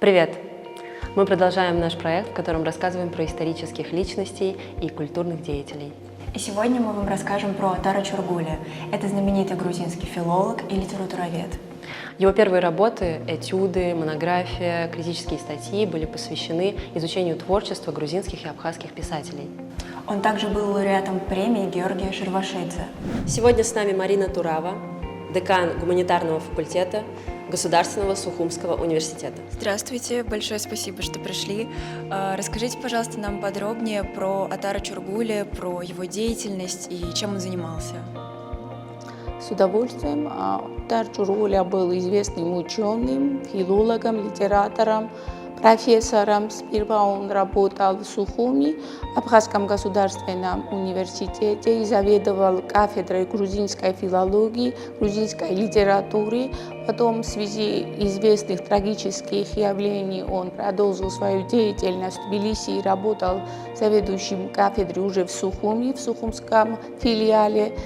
Привет! Мы продолжаем наш проект, в котором рассказываем про исторических личностей и культурных деятелей. И сегодня мы вам расскажем про Атара Чургулия. Это знаменитый грузинский филолог и литературовед. Его первые работы, этюды, монография, критические статьи были посвящены изучению творчества грузинских и абхазских писателей. Он также был лауреатом премии Георгия Шервашидзе. Сегодня с нами Марина Турава, декан гуманитарного факультета Государственного Сухумского университета. Здравствуйте, большое спасибо, что пришли. Расскажите, пожалуйста, нам подробнее про Атара Чургулия, про его деятельность и чем он занимался. С удовольствием. Атар Чургулия был известным ученым, филологом, литератором, профессором. Сперва он работал в Сухуми, Абхазском государственном университете, и заведовал кафедрой грузинской филологии, грузинской литературы. Потом в связи известных трагических явлений он продолжил свою деятельность в Тбилиси и работал заведующим кафедрой уже в Сухуми, в Сухумском филиале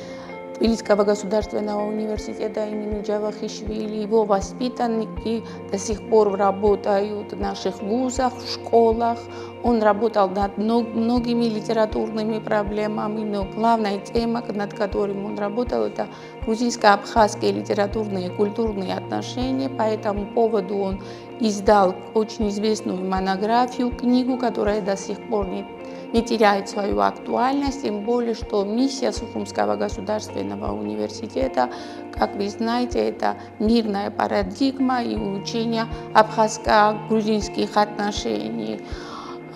Тбилисского государственного университета имени Джавахишвили. Его воспитанники до сих пор работают в наших вузах, в школах. Он работал над многими литературными проблемами, но главная тема, над которой он работал, это грузинско-абхазские литературные и культурные отношения. По этому поводу он издал очень известную монографию, книгу, которая до сих пор не теряет свою актуальность, тем более, что миссия Сухумского государственного университета, как вы знаете, это мирная парадигма и улучшение абхазско-грузинских отношений.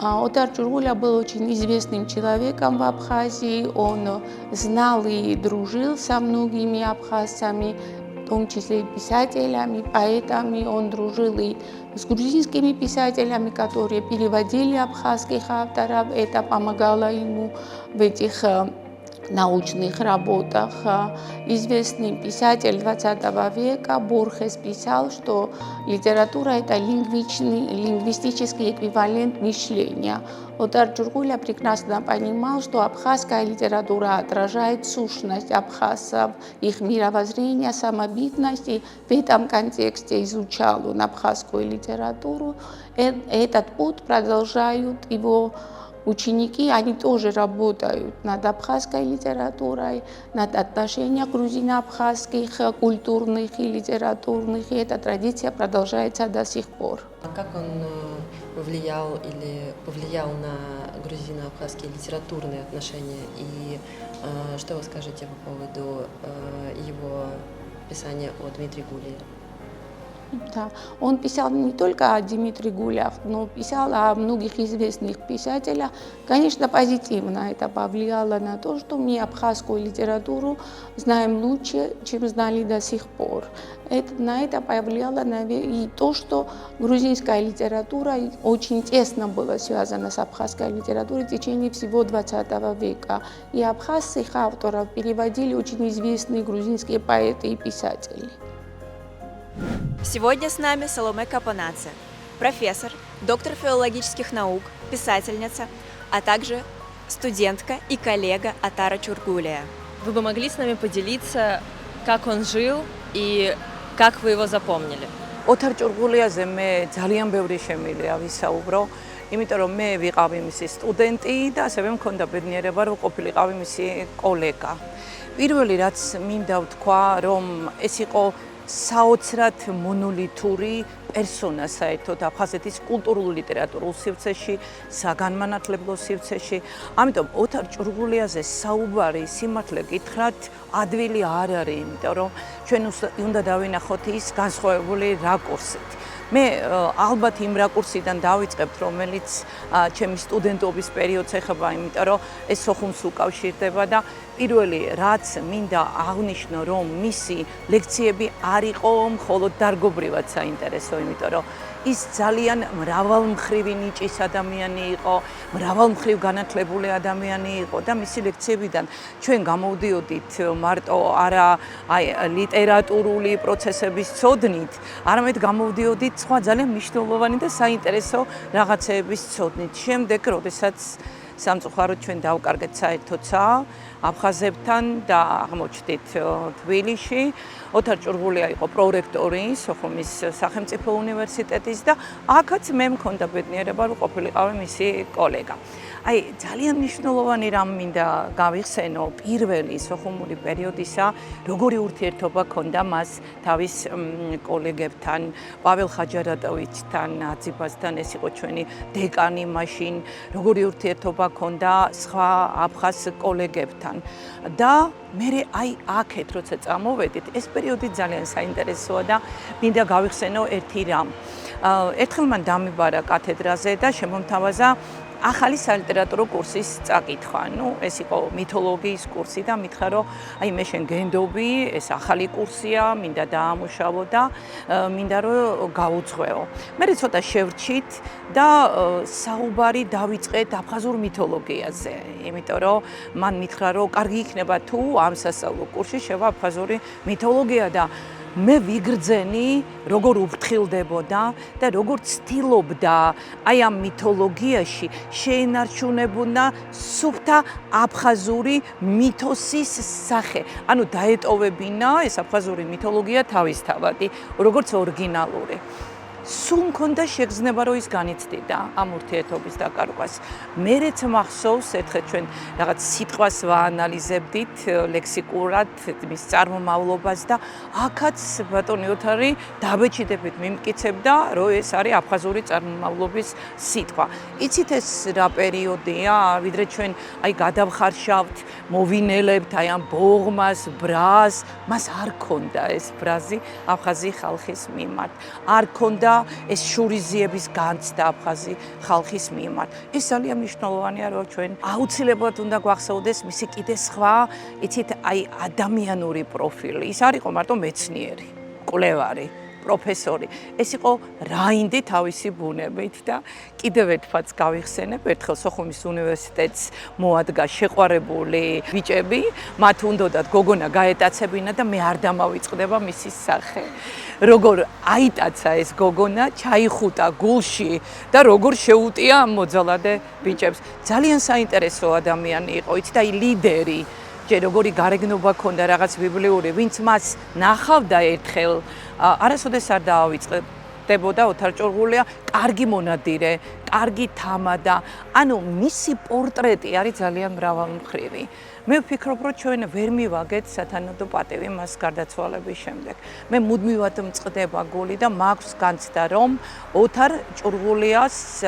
Атар Чургулия был очень известным человеком в Абхазии, он знал и дружил со многими абхазцами, в том числе и писателями, поэтами. Он дружил и с грузинскими писателями, которые переводили абхазских авторов. Это помогало ему в этих научных работах. Известный писатель 20 века Борхес писал, что литература – это лингвистический эквивалент мышления. Атар Чургулия прекрасно понимал, что абхазская литература отражает сущность абхазцев, их мировоззрение, самобытность, и в этом контексте изучал он абхазскую литературу. Этот путь продолжают его ученики, они тоже работают над абхазской литературой, над отношениями грузино-абхазских культурных и литературных, и эта традиция продолжается до сих пор. А как он повлиял на грузино-абхазские литературные отношения? И что вы скажете по поводу его писания о Дмитрии Гулии? Да. Он писал не только о Дмитрии Гулиях, но писал о многих известных писателях. Конечно, позитивно это повлияло на то, что мы абхазскую литературу знаем лучше, чем знали до сих пор. На это повлияло и то, что грузинская литература очень тесно была связана с абхазской литературой в течение всего 20 века. И абхазских авторов переводили очень известные грузинские поэты и писатели. Сегодня с нами Саломе Капанадзе, профессор, доктор филологических наук, писательница, а также студентка и коллега Атара Чургулия. Вы бы могли с нами поделиться, как он жил и как вы его запомнили? Атар Чургулияზე მე ძალიან ბევრი შემიძლია ვისაუბრო, იმიტომ რომ მე ვიყავი მისი სტუდენტი და ასევე მქონდა ბედნიერება რომ ყოფილიყავი მისი კოლეგა. პირველი რაც მინდა ვთქვა, რომ ეს იყო საოცრად მონოლითური პერსონა საერთოდ აფხაზეთის კულტურულ ლიტერატურულ სივრცეში, საგანმანათლებლო სივრცეში. ამიტომ ატარ ჭურგულიაზე საუბარი სიმართლე გითხრათ ადვილი არ არის, იმიტომ რომ ჩვენ უნდა დავინახოთ ის განსხვავებული რაკურსით. მე ალბათ იმ რაკურსიდან დავიწყებთ, რომელიც ჩემი სტუდენტობის პერიოდს ეხება, იმიტომ რომ ეს სოხუმს უკავშირდება და პირველი რაც მინდა აღნიშნო, რომ მისი ლექციები არ იყო მხოლოდ დარგობრივად საინტერესო, იმიტომ რომ ის ძალიან მრავალმხრივი ნიჭის ადამიანი იყო, მრავალმხრივ განათლებული ადამიანი იყო და მისი ლექციებიდან ჩვენ გამოვდიოდით მარტო არა ლიტერატურული პროცესების ცოდნით, არამედ გამოვდიოდით სხვა ძალიან მნიშვნელოვანი და საინტერესო რაღაცეების ცოდნით. შემდეგ, როდესაც სამწუხაროდ ჩვენ დავკარგეთ საერთოდ აფხაზებთან და აღმოჩნდით თბილისში. ოთარ ჭურღულია იყო პრორექტორი სოხუმის სახელმწიფო უნივერსიტეტის და აქაც მე მქონდა ბედნიერება რომ ყოფილიყავი მისი კოლეგა. აი ძალიან მნიშვნელოვანი რამ მინდა გავიხსენო პირველი სოხუმური პერიოდისა როგორი ურთიერთობა ჰქონდა მას თავის კოლეგებთან, პაվել ხაჯარატოვიჩთან, აციბასთან, ეს იყო ჩვენი დეკანი მაშინ, როგორი ურთიერთობა ჰქონდა სხვა აფხაზ კოლეგებთან და მე აი აქეთ როცა წამოვედით, ეს პერიოდი ძალიან საინტერესოა და მინდა გავიხსენო ერთი რამ. ერთხელ მან დამიბარა კათედრაზე და შემომთავაზა ახალი სალიტერატურო კურსის წაკითხვა. ეს იყო მითოლოგიის კურსი და მითხრა რომ აი მე შენ გენდობი, ეს ახალი კურსია, მინდა დაამუშავო და მინდა რომ გაუძღვეო. მე ცოტა შევრჩით და საუბარი დავიწყეთ აფხაზურ მითოლოგიაზე, იმიტომ რომ მან მითხრა რომ კარგი იქნება თუ ამ სასწავლო კურსში შევა აფხაზური მითოლოგია და მე ვიგრძენი, როგორ უფრთხილდებოდა და როგორ ცდილობდა აი ამ მითოლოგიაში შეენარჩუნებინა სუფთა აფხაზური მითოსის სახე. ანუ დაეტოვებინა ეს აფხაზური მითოლოგია თავისთავადი, როგორც ორიგინალური. სულ მქონდა შეგრძნება რომ ის განიცდიდა ამ ურთიერთობის დაკარგვას. მერეც მახსოვს ერთხელ ჩვენ რაღაც სიტყვას ვაანალიზებდით ლექსიკურად მის წარმომავლობას და აქაც ბატონი ოთარი დაბეჭდებით მიმტკიცებდა რომ ეს არის აფხაზური წარმომავლობის სიტყვა. იცით ეს რა პერიოდია, ვიდრე ჩვენ აი გადავხარშავთ, მოვინელებთ აი ამ ბოღმას, ბრას, მას არ ქონდა ეს ბრაზი აფხაზი ხალხის მიმართ. არ ქონდა ეს შურიზიების განცდა აფხაზი ხალხის მიმართ. ეს ძალიან მნიშვნელოვანია, რომ ჩვენ აუცილებლად უნდა გვახსოვდეს მისი კიდე სხვა, იცით, აი ადამიანური პროფილი. ის არ იყო მარტო მეცნიერი, კვლევარი, პროფესორი. ეს იყო რაინდი თავისი ბუნებით და კიდევ ერთფაც გავიხსენებ, ერთხელ სოხუმის უნივერსიტეტს მოადგა შეყვარებული ბიჭები, მათ უნდათ გოგონა გაეტაცებინა და მე არ დამავიწყდება მისი სახე. როგორ აიტაცა ეს გოგონა, ჩაიხუტა გულში და როგორ შეუტია ამ მოძალადე ბიჭებს. ძალიან საინტერესო ადამიანი იყო, იცით, აი ლიდერი. ჯერ როგორი გარეგნობა ჰქონდა რაღაც ბიბლიური, ვინც მას ნახავდა ერთხელ, არასოდეს არ დაავიწყდებოდა ოთარ ჭურღულია, კარგი მონადირე, კარგი თამადა. ანუ მისი პორტრეტი არის ძალიან მრავალმხრივი. მე ვფიქრობ, რომ ჩვენ ვერ მივაგეთ სათანადო პატივი მას გარდაცვალების შემდეგ. მე მუდმივად მწყდება გული და მაქვს განცდა, რომ ოთარ ჭურღულიას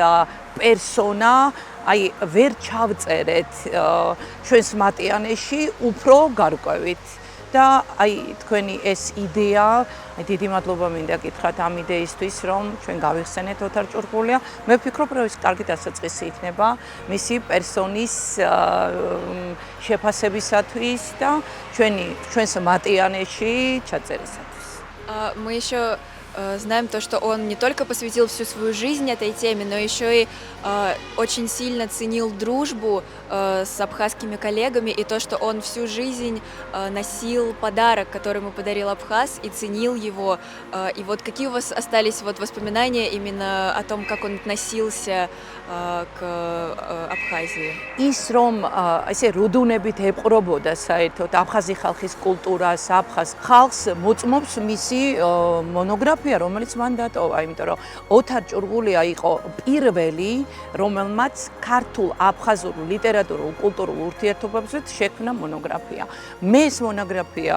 პერსონა აი ვერ ჩავწერეთ ჩვენს მატიანეში უფრო გარკვევით. და აი თქვენი ეს იდეა, აი დიდი მადლობა მინდა გითხრათ ამ იდეისთვის, რომ ჩვენ გავიხსენეთ ოთარ ჭურღულია. მე ვფიქრობ, რომ ეს კარგი დასაწყისი იქნება მისი პერსონის შეფასებისათვის და ჩვენს მატიანეში ჩაწერისათვის. Мы еще знаем то, что он не только посвятил всю свою жизнь этой теме, но еще и очень сильно ценил дружбу с абхазскими коллегами и то, что он всю жизнь носил подарок, который ему подарил Абхаз, и ценил его. И вот какие у вас остались вот воспоминания именно о том, как он относился к Абхазии? ის რომ ესე რუდუნებით ეპყრობოდა საერთოდ აფხაზი ხალხის კულტურას, აფხაზ ხალხს მოწმობს მისი მონოგრაფია, რომელიც მან დატოვა, იმიტომ რომ ოთარ ჭურღულია იყო პირველი, რომელმაც ქართულ აფხაზურ ლიტერატურულ კულტურულ ურთიერთობებზე შექმნა მონოგრაფია. მე ეს მონოგრაფია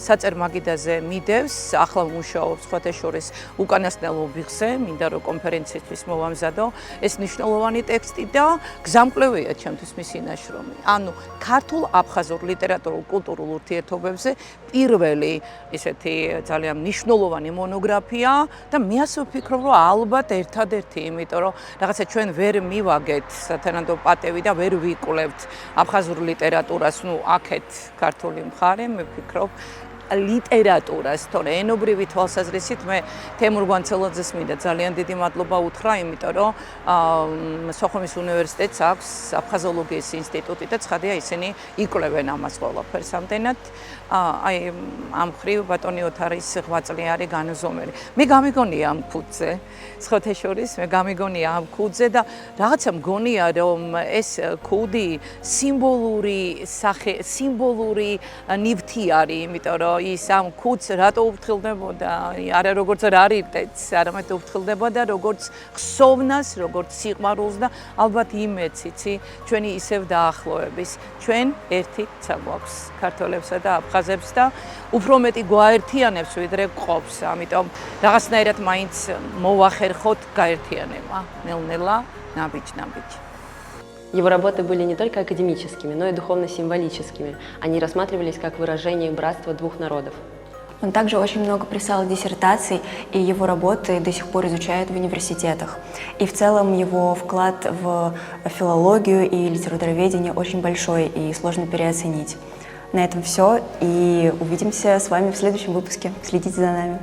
საწერ მაგიდაზე მიდევს, ახლა მუშაობს სხვათა შორის უკანასკნელ ობიღზე, მინდა რომ კონფერენციისთვის მოვამზადო ეს მნიშვნელოვანი ტექსტი და გზამკვლევია ჩემთვის მისი ნაშრომი. ანუ ქართულ აფხაზურ ლიტერატურულ კულტურულ ურთიერთობებზე პირველი ესეთი ძალიან მნიშვნელოვანი მონოგრაფია და მე ასე ვფიქრობ, რომ ალბათ ერთადერთი, იმიტომ რომ რაღაცა ჩვენ ვერ მივაგეთ სათანადო პატევი და ვერ ვიკვლევთ აფხაზურ ლიტერატურას, ნუ აქეთ ქართული მხარე, მე ვფიქრობ, ლიტერატურას, თორე ენობრივი თვალსაზრისით მე თემურ გვანცელაძეს მინდა ძალიან დიდი მადლობა უთხრა, იმიტომ რომ სოხუმის უნივერსიტეტს აქვს აფხაზოლოგიის ინსტიტუტი და ცხადია ისინი იკვლევენ ამას ყველაფერს ამდენად. აი ამ ხრივ ბატონი ოთარის ღვაწლი არის განუზომელი. მე გამიგონია ამ ქუდზე, სხვათაშორის მე გამიგონია ამ ქუდზე და რაღაცა მგონია რომ ეს ქუდი სიმბოლური ნივთი არის, იმიტომ რომ ის ამ ქუდს რატო უფრთხილდებოდა, არა როგორც რარიტეტს, არამედ უფრთხილდებოდა როგორც ხსოვნას, როგორც სიყვარულს და ალბათ იმედს, იცი, ჩვენი ისევ დაახლოების. ჩვენ ერთი ცა გვაქვს ქართველებსა და აფხაზებს და უფრო მეტი გვაერთიანებს, ვიდრე გყოფს. ამიტომ რაღაცნაირად მაინც მოვახერხოთ გაერთიანება. ნელ-ნელა, ნაბიჯ-ნაბიჯ. Его работы были не только академическими, но и духовно-символическими. Они рассматривались как выражение братства двух народов. Он также очень много писал диссертаций, и его работы до сих пор изучают в университетах. И в целом его вклад в филологию и литературоведение очень большой и сложно переоценить. На этом все, и увидимся с вами в следующем выпуске. Следите за нами.